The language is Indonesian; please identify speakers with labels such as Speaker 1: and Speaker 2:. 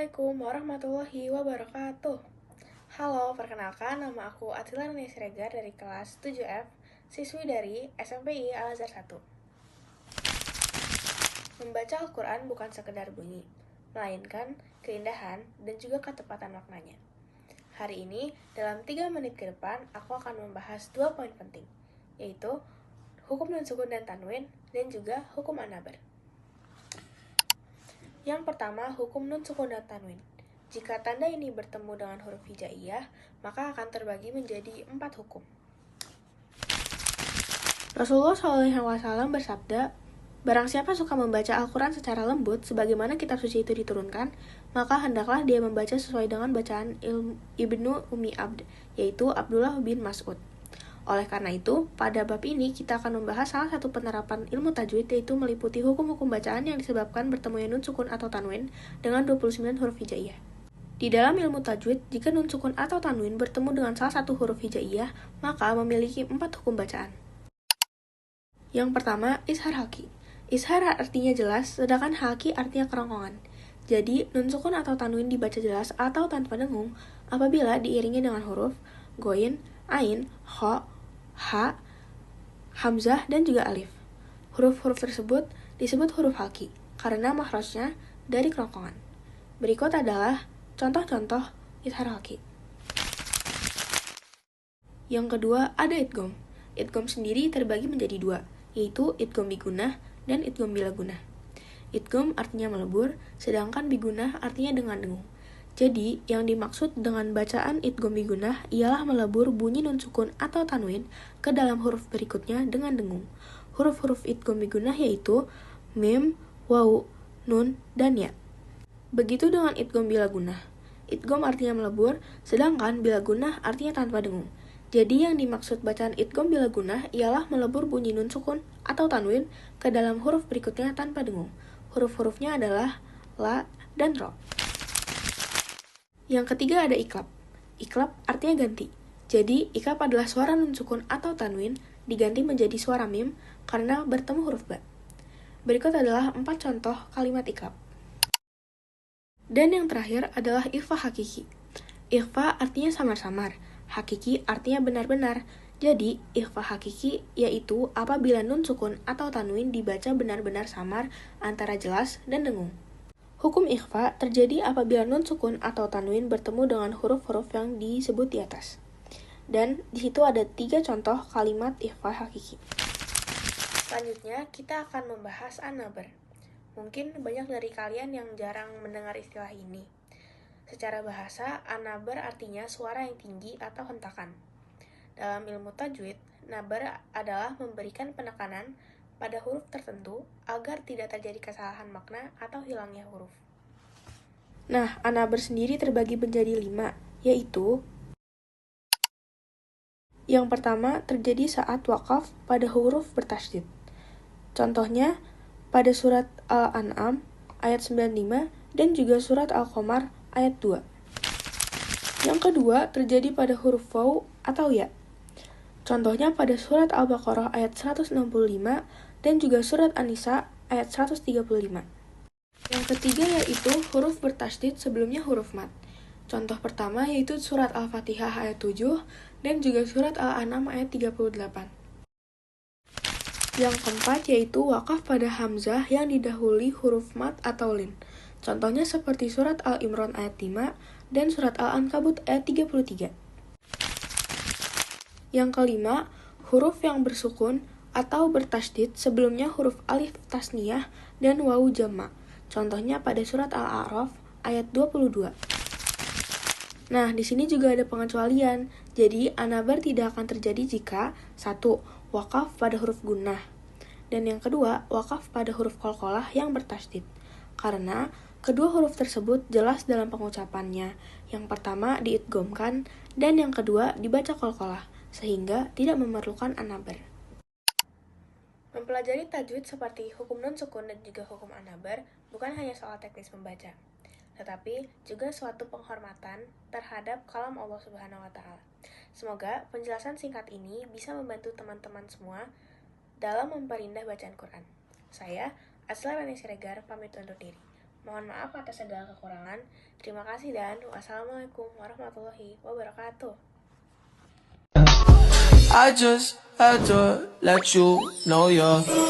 Speaker 1: Assalamualaikum warahmatullahi wabarakatuh. Halo, perkenalkan nama aku Atila Rani Siregar dari kelas 7F, siswi dari SMPI Al-Azhar 1. Membaca Al-Quran bukan sekedar bunyi, melainkan keindahan dan juga ketepatan maknanya. Hari ini, dalam 3 menit ke depan, aku akan membahas 2 poin penting, yaitu hukum nun sukun dan tanwin, dan juga hukum an-nabar. Yang pertama, hukum nun sukun dan tanwin. Jika tanda ini bertemu dengan huruf hijaiyah, maka akan terbagi menjadi 4 hukum. Rasulullah SAW bersabda, "Barang siapa suka membaca Al-Quran secara lembut, sebagaimana kitab suci itu diturunkan, maka hendaklah dia membaca sesuai dengan bacaan Ibnu Ummi Abd, yaitu Abdullah bin Mas'ud." Oleh karena itu, pada bab ini kita akan membahas salah satu penerapan ilmu tajwid, yaitu meliputi hukum-hukum bacaan yang disebabkan bertemunya nun sukun atau tanwin dengan 29 huruf hijaiyah. Di dalam ilmu tajwid, jika nun sukun atau tanwin bertemu dengan salah satu huruf hijaiyah, maka memiliki 4 hukum bacaan. Yang pertama, ishar haki. Ishar artinya jelas, sedangkan haki artinya kerongkongan. Jadi, nun sukun atau tanwin dibaca jelas atau tanpa dengung apabila diiringi dengan huruf ghoin, ain, kha, ha, hamzah, dan juga alif. Huruf-huruf tersebut disebut huruf haki karena makhrajnya dari kerongkongan. Berikut adalah contoh-contoh ishar haki. Yang kedua, ada idgham. Idgham sendiri terbagi menjadi 2, yaitu idgham bigunah dan idgham bila gunah. Idgham artinya melebur, sedangkan bigunah artinya dengan dengung. Jadi, yang dimaksud dengan bacaan idgham bigunah ialah melebur bunyi nun sukun atau tanwin ke dalam huruf berikutnya dengan dengung. Huruf-huruf idgham bigunah yaitu mim, waw, nun, dan ya. Begitu dengan idgham bila gunah. Idgham artinya melebur, sedangkan bila gunah artinya tanpa dengung. Jadi yang dimaksud bacaan idgham bila gunah ialah melebur bunyi nun sukun atau tanwin ke dalam huruf berikutnya tanpa dengung. Huruf-hurufnya adalah la dan ro. Yang ketiga ada iklab. Iklab artinya ganti. Jadi, iklab adalah suara nun sukun atau tanwin diganti menjadi suara mim karena bertemu huruf ba. Berikut adalah 4 contoh kalimat iklab. Dan yang terakhir adalah ikhfa hakiki. Ikhfa artinya samar-samar, hakiki artinya benar-benar. Jadi, ikhfa hakiki yaitu apabila nun sukun atau tanwin dibaca benar-benar samar antara jelas dan dengung. Hukum ikhfa terjadi apabila nun sukun atau tanwin bertemu dengan huruf-huruf yang disebut di atas. Dan di situ ada 3 contoh kalimat ikhfa hakiki. Selanjutnya, kita akan membahas an-nabar. Mungkin banyak dari kalian yang jarang mendengar istilah ini. Secara bahasa, an-nabar artinya suara yang tinggi atau hentakan. Dalam ilmu tajwid, nabar adalah memberikan penekanan pada huruf tertentu agar tidak terjadi kesalahan makna atau hilangnya huruf. Nah, an-nabar sendiri terbagi menjadi 5, yaitu yang pertama terjadi saat wakaf pada huruf bertasydid. Contohnya pada surat Al-An'am ayat 95 dan juga surat Al-Qamar ayat 2. Yang kedua terjadi pada huruf waw atau ya. Contohnya pada surat Al-Baqarah ayat 165 dan juga surat An-Nisa ayat 135. Yang ketiga yaitu huruf bertasydid sebelumnya huruf mad. Contoh pertama yaitu surat Al-Fatihah ayat 7 dan juga surat Al-An'am ayat 38. Yang keempat yaitu wakaf pada hamzah yang didahului huruf mad atau lin. Contohnya seperti surat Al-Imran ayat 5 dan surat Al-Ankabut ayat 33. Yang kelima, huruf yang bersukun atau bertasydid sebelumnya huruf alif tasniyah dan wawu jamma. Contohnya pada surat Al-A'raf ayat 22. Nah, di sini juga ada pengecualian. Jadi, an-nabar tidak akan terjadi jika 1. Wakaf pada huruf gunnah. Dan yang kedua, wakaf pada huruf qalqalah yang bertasydid. Karena kedua huruf tersebut jelas dalam pengucapannya. Yang pertama diidghamkan dan yang kedua dibaca qalqalah, sehingga tidak memerlukan an-nabar. Mempelajari tajwid seperti hukum nun sukun dan juga hukum an-nabar bukan hanya soal teknis membaca, tetapi juga suatu penghormatan terhadap kalam Allah Subhanahu wa Ta'ala. Semoga penjelasan singkat ini bisa membantu teman-teman semua dalam memperindah bacaan Quran. Saya, Atila Rani Siregar, pamit undur diri. Mohon maaf atas segala kekurangan. Terima kasih dan wassalamualaikum warahmatullahi wabarakatuh.
Speaker 2: I just had to let you know you're